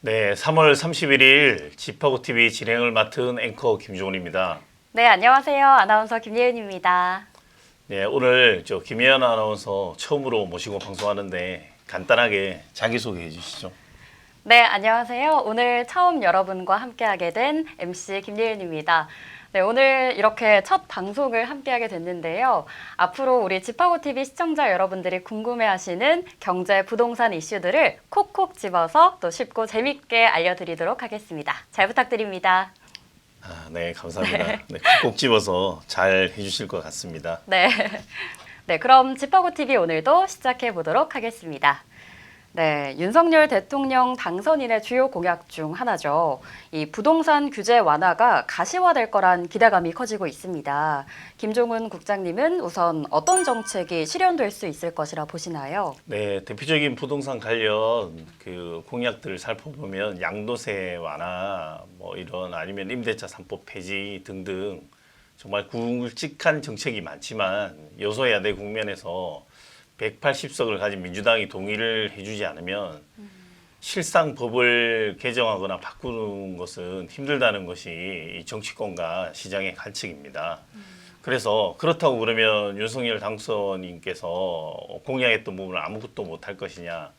네, 3월 31일 집하고 TV 진행을 맡은 앵커 김종훈입니다. 네, 안녕하세요. 아나운서 김예은입니다. 네, 오늘 김예은 아나운서 처음으로 모시고 방송하는데 간단하게 자기소개해 주시죠. 네, 안녕하세요. 오늘 처음 여러분과 함께하게 된 MC 김예은입니다. 네, 오늘 이렇게 첫 방송을 함께하게 됐는데요. 앞으로 우리 집하고 TV 시청자 여러분들이 궁금해하시는 경제 부동산 이슈들을 콕콕 집어서 또 쉽고 재밌게 알려드리도록 하겠습니다. 잘 부탁드립니다. 네, 감사합니다. 네, 꼭 집어서 잘 해주실 것 같습니다. 네. 네, 그럼 집하고 TV 오늘도 시작해 보도록 하겠습니다. 네, 윤석열 대통령 당선인의 주요 공약 중 하나죠. 이 부동산 규제 완화가 가시화될 거란 기대감이 커지고 있습니다. 김종훈 국장님은 우선 어떤 정책이 실현될 수 있을 것이라 보시나요? 네, 대표적인 부동산 관련 공약들을 살펴보면 양도세 완화, 이런 아니면 임대차 3법 폐지 등등 정말 굵직한 정책이 많지만 여소야대 국면에서 180석을 가진 민주당이 동의를 해주지 않으면 실상 법을 개정하거나 바꾸는 것은 힘들다는 것이 이 정치권과 시장의 관측입니다. 그래서 그렇다고 그러면 윤석열 당선인께서 공약했던 부분을 아무것도 못할 것이냐?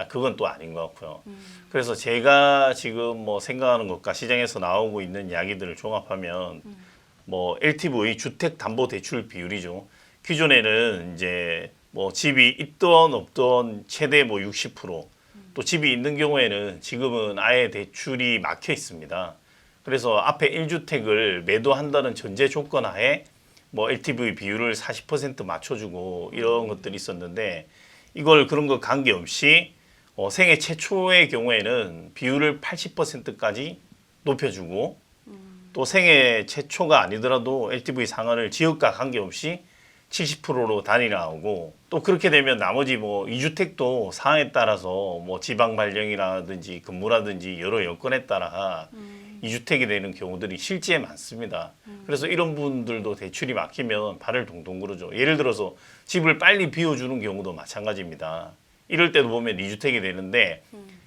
그건 또 아닌 것 같고요. 그래서 제가 지금 생각하는 것과 시장에서 나오고 있는 이야기들을 종합하면 LTV 주택담보대출 비율이죠. 기존에는 이제 집이 있던 없던 최대 60%, 또 집이 있는 경우에는 지금은 아예 대출이 막혀 있습니다. 그래서 앞에 1주택을 매도한다는 전제 조건 하에 LTV 비율을 40% 맞춰주고 이런 것들이 있었는데 이걸 그런 거 관계없이 생애 최초의 경우에는 비율을 80%까지 높여주고 또 생애 최초가 아니더라도 LTV 상한을 지역과 관계없이 70%로 단일화하고 또 그렇게 되면 나머지 2주택도 상황에 따라서 지방 발령이라든지 근무라든지 여러 여건에 따라 2주택이 되는 경우들이 실제 많습니다. 그래서 이런 분들도 대출이 막히면 발을 동동 구르죠. 예를 들어서 집을 빨리 비워주는 경우도 마찬가지입니다. 이럴 때도 보면 2주택이 되는데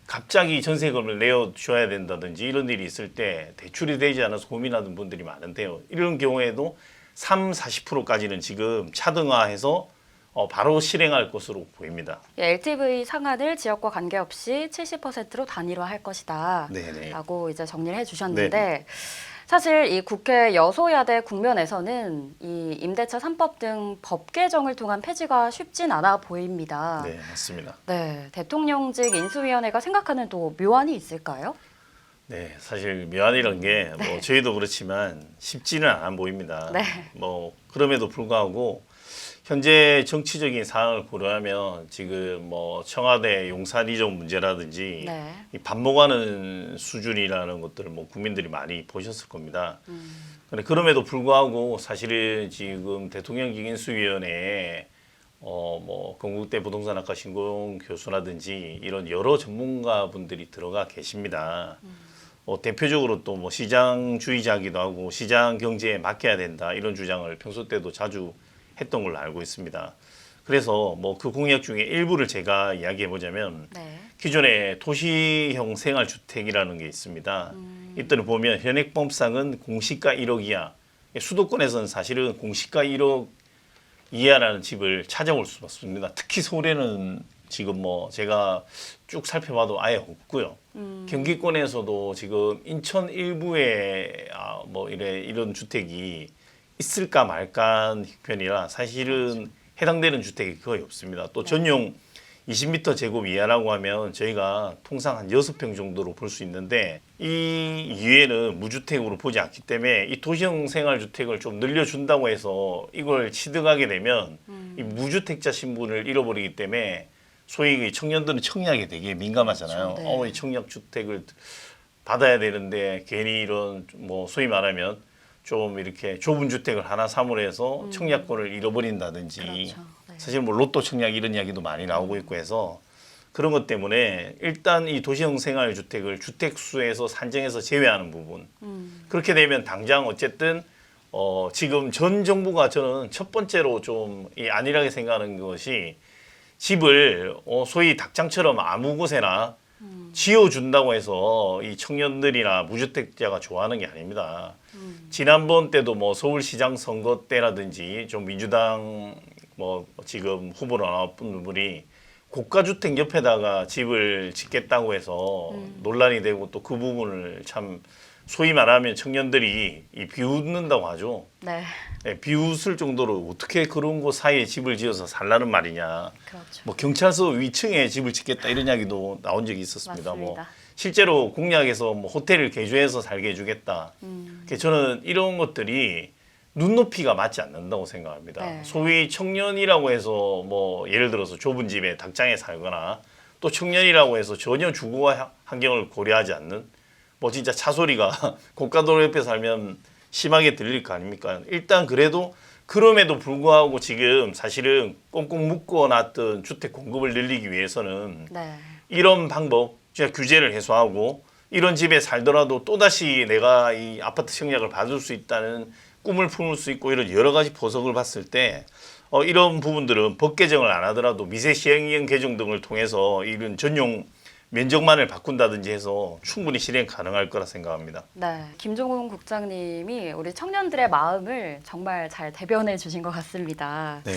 갑자기 전세금을 내어줘야 된다든지 이런 일이 있을 때 대출이 되지 않아서 고민하는 분들이 많은데요. 이런 경우에도 40%까지는 지금 차등화해서 바로 실행할 것으로 보입니다. LTV 상한을 지역과 관계없이 70%로 단일화할 것이다. 네네. 라고 이제 정리를 해주셨는데 네네. 사실 이 국회 여소야대 국면에서는 이 임대차 3법 등 법 개정을 통한 폐지가 쉽진 않아 보입니다. 네, 맞습니다. 네, 대통령직 인수위원회가 생각하는 또 묘안이 있을까요? 네, 사실 묘안이라는 게 저희도 그렇지만 쉽지는 않아 보입니다. 네. 그럼에도 불구하고 현재 정치적인 상황을 고려하면 지금 청와대 용산 이전 문제라든지 네. 이 반복하는 수준이라는 것들을 국민들이 많이 보셨을 겁니다. 그럼에도 불구하고 사실은 지금 대통령직 인수위원회에 건국대 부동산학과 신공 교수라든지 이런 여러 전문가분들이 들어가 계십니다. 대표적으로 또 시장주의자기도 하고 시장 경제에 맡겨야 된다 이런 주장을 평소 때도 자주 했던 걸로 알고 있습니다. 그래서 그 공약 중에 일부를 제가 이야기해 보자면 네. 기존에 도시형 생활주택이라는 게 있습니다. 이때를 보면 현행법상은 공시가 1억 이하, 수도권에서는 사실은 공시가 1억 이하라는 집을 찾아올 수 없습니다. 특히 서울에는 지금 제가 쭉 살펴봐도 아예 없고요. 경기권에서도 지금 인천 일부에 이런 주택이 있을까 말까 편이라 사실은 해당되는 주택이 거의 없습니다. 또 전용 20m 제곱 이하라고 하면 저희가 통상 한 6평 정도로 볼 수 있는데 이 이외에는 무주택으로 보지 않기 때문에 이 도시형 생활주택을 좀 늘려준다고 해서 이걸 취득하게 되면 이 무주택자 신분을 잃어버리기 때문에 소위 청년들은 청약에 되게 민감하잖아요. 그렇죠, 네. 이 청약 주택을 받아야 되는데 괜히 이런 소위 말하면 좀 이렇게 좁은 주택을 하나 삼으로 해서 청약권을 잃어버린다든지 그렇죠. 네. 사실 로또 청약 이런 이야기도 많이 나오고 있고 해서 그런 것 때문에 일단 이 도시형 생활주택을 주택수에서 산정해서 제외하는 부분 그렇게 되면 당장 어쨌든 지금 전 정부가 저는 첫 번째로 좀 안일하게 생각하는 것이 집을 소위 닭장처럼 아무 곳에나 지어준다고 해서 이 청년들이나 무주택자가 좋아하는 게 아닙니다. 지난번 때도 뭐 서울시장 선거 때라든지 좀 민주당 뭐 지금 후보로 나왔던 분이 고가주택 옆에다가 집을 짓겠다고 해서 논란이 되고 또 그 부분을 참 소위 말하면 청년들이 이 비웃는다고 하죠. 네. 네, 비웃을 정도로 어떻게 그런 곳 사이에 집을 지어서 살라는 말이냐. 그렇죠. 뭐 경찰서 위층에 집을 짓겠다 이런 이야기도 나온 적이 있었습니다. 뭐 맞습니다. 실제로 공약에서 뭐 호텔을 개조해서 살게 해주겠다. 그래서 저는 이런 것들이 눈높이가 맞지 않는다고 생각합니다. 네. 소위 청년이라고 해서 뭐 예를 들어서 좁은 집에 닭장에 살거나 또 청년이라고 해서 전혀 주거 환경을 고려하지 않는 뭐 진짜 차 소리가 고가도로 옆에 살면 심하게 들릴 거 아닙니까? 일단 그래도 그럼에도 불구하고 지금 사실은 꽁꽁 묶어놨던 주택 공급을 늘리기 위해서는 네. 이런 방법, 진짜 규제를 해소하고 이런 집에 살더라도 또다시 내가 이 아파트 청약을 받을 수 있다는 꿈을 품을 수 있고 이런 여러 가지 보석을 봤을 때 이런 부분들은 법 개정을 안 하더라도 미세 시행령 개정 등을 통해서 이런 전용 면적만을 바꾼다든지 해서 충분히 실행 가능할 거라 생각합니다. 네. 김종훈 국장님이 우리 청년들의 마음을 정말 잘 대변해 주신 것 같습니다. 네.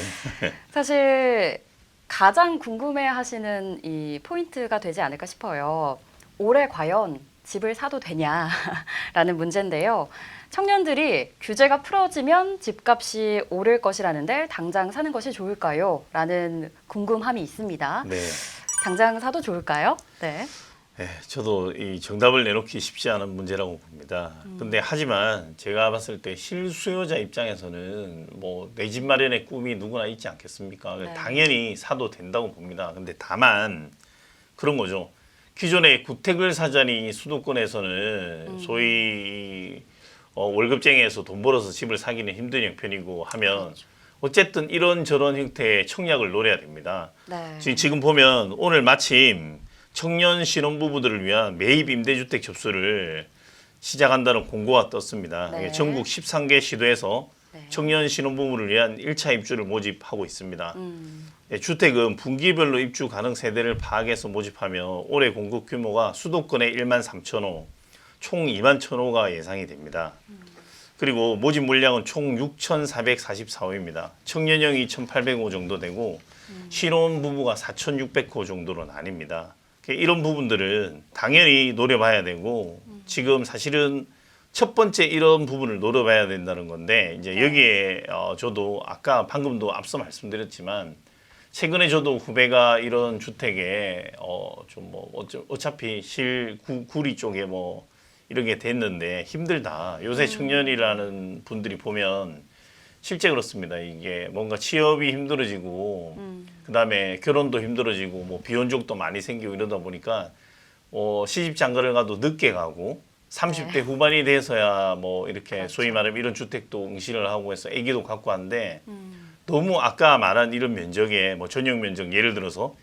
사실 가장 궁금해하시는 이 포인트가 되지 않을까 싶어요. 올해 과연 집을 사도 되냐라는 문제인데요. 청년들이 규제가 풀어지면 집값이 오를 것이라는데 당장 사는 것이 좋을까요? 라는 궁금함이 있습니다. 네. 당장 사도 좋을까요? 네. 네, 저도 이 정답을 내놓기 쉽지 않은 문제라고 봅니다. 근데 하지만 제가 봤을 때 실수요자 입장에서는 뭐 내 집 마련의 꿈이 누구나 있지 않겠습니까? 네. 당연히 사도 된다고 봅니다. 근데 다만 그런 거죠. 기존에 구택을 사자니 수도권에서는 소위 월급쟁이에서 돈 벌어서 집을 사기는 힘든 형편이고 하면 그렇죠. 어쨌든 이런저런 형태의 청약을 노려야 됩니다. 네. 지금 보면 오늘 마침 청년 신혼부부들을 위한 매입 임대주택 접수를 시작한다는 공고가 떴습니다. 네. 전국 13개 시도에서 네. 청년 신혼부부를 위한 1차 입주를 모집하고 있습니다. 음. 주택은 분기별로 입주 가능 세대를 파악해서 모집하며 올해 공급 규모가 수도권에 1만 3천 호, 총 2만 1천 호가 예상이 됩니다. 그리고 모집 물량은 총 6,444호입니다. 청년형이 1,800호 정도 되고 신혼부부가 4,600호 정도로 나뉩니다. 이런 부분들은 당연히 노려봐야 되고 지금 사실은 첫 번째 이런 부분을 노려봐야 된다는 건데 이제 여기에 저도 아까 방금도 앞서 말씀드렸지만 최근에 저도 후배가 이런 주택에 좀 뭐 어차피 구리 쪽에 뭐 이런 게 됐는데 힘들다. 요새 청년이라는 분들이 보면 실제 그렇습니다. 이게 뭔가 취업이 힘들어지고 그다음에 결혼도 힘들어지고 뭐 비혼족도 많이 생기고 이러다 보니까 시집 장가를 가도 늦게 가고 30대 후반이 돼서야 뭐 이렇게 그렇죠. 소위 말하면 이런 주택도 응시를 하고 해서 아기도 갖고 하는데 너무 아까 말한 이런 면적에 뭐 전용 면적 예를 들어서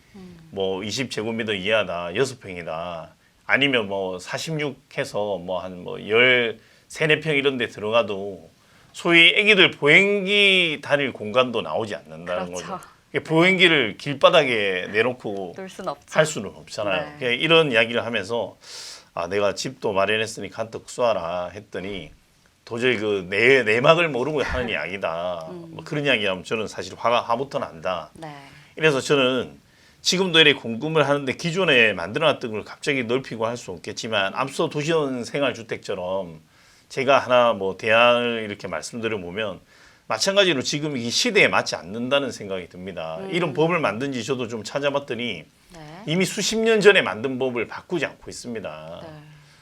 뭐 20제곱미터 이하다 6평이다 아니면 뭐 46해서 뭐 한 뭐 13, 14평 이런 데 들어가도 소위 아기들 보행기 다닐 공간도 나오지 않는다는 그렇죠. 거죠. 보행기를 길바닥에 내놓고 놀 수는 없죠. 할 수는 없잖아요. 네. 이런 이야기를 하면서 내가 집도 마련했으니 한턱 쏴라 했더니 도저히 그 내막을 모르고 하는 이야기다. 뭐 그런 이야기하면 저는 사실 화부터 난다. 네. 이래서 저는 지금도 이렇게 공급을 하는데 기존에 만들어놨던 걸 갑자기 넓히고 할 수 없겠지만 앞서 도시원 생활주택처럼 제가 하나 뭐 대안을 이렇게 말씀드려보면 마찬가지로 지금 이 시대에 맞지 않는다는 생각이 듭니다. 이런 법을 만든지 저도 좀 찾아봤더니 네. 이미 수십 년 전에 만든 법을 바꾸지 않고 있습니다. 네.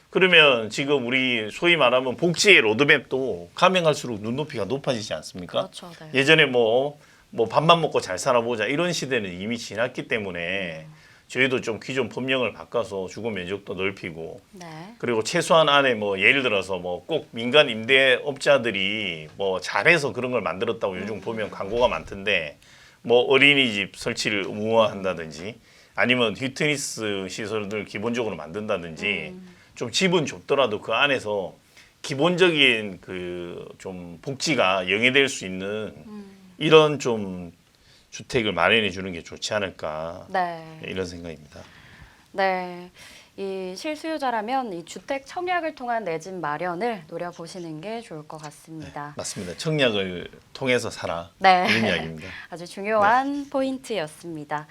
그러면 지금 우리 소위 말하면 복지의 로드맵도 가면 갈수록 눈높이가 높아지지 않습니까? 그렇죠. 네. 예전에 뭐 밥만 먹고 잘 살아보자 이런 시대는 이미 지났기 때문에 저희도 좀 기존 법령을 바꿔서 주거 면적도 넓히고 네. 그리고 최소한 안에 뭐 예를 들어서 뭐 꼭 민간 임대업자들이 뭐 잘해서 그런 걸 만들었다고 요즘 보면 광고가 많던데 뭐 어린이집 설치를 의무화한다든지 아니면 휘트니스 시설들 기본적으로 만든다든지 좀 집은 좁더라도 그 안에서 기본적인 그 좀 복지가 영위될 수 있는 이런 좀 주택을 마련해 주는 게 좋지 않을까 네. 이런 생각입니다. 네. 이 실수요자라면 이 주택 청약을 통한 내 집 마련을 노려보시는 게 좋을 것 같습니다. 맞습니다. 청약을 통해서 살아. 네. 이런 이야기입니다. 아주 중요한 포인트였습니다.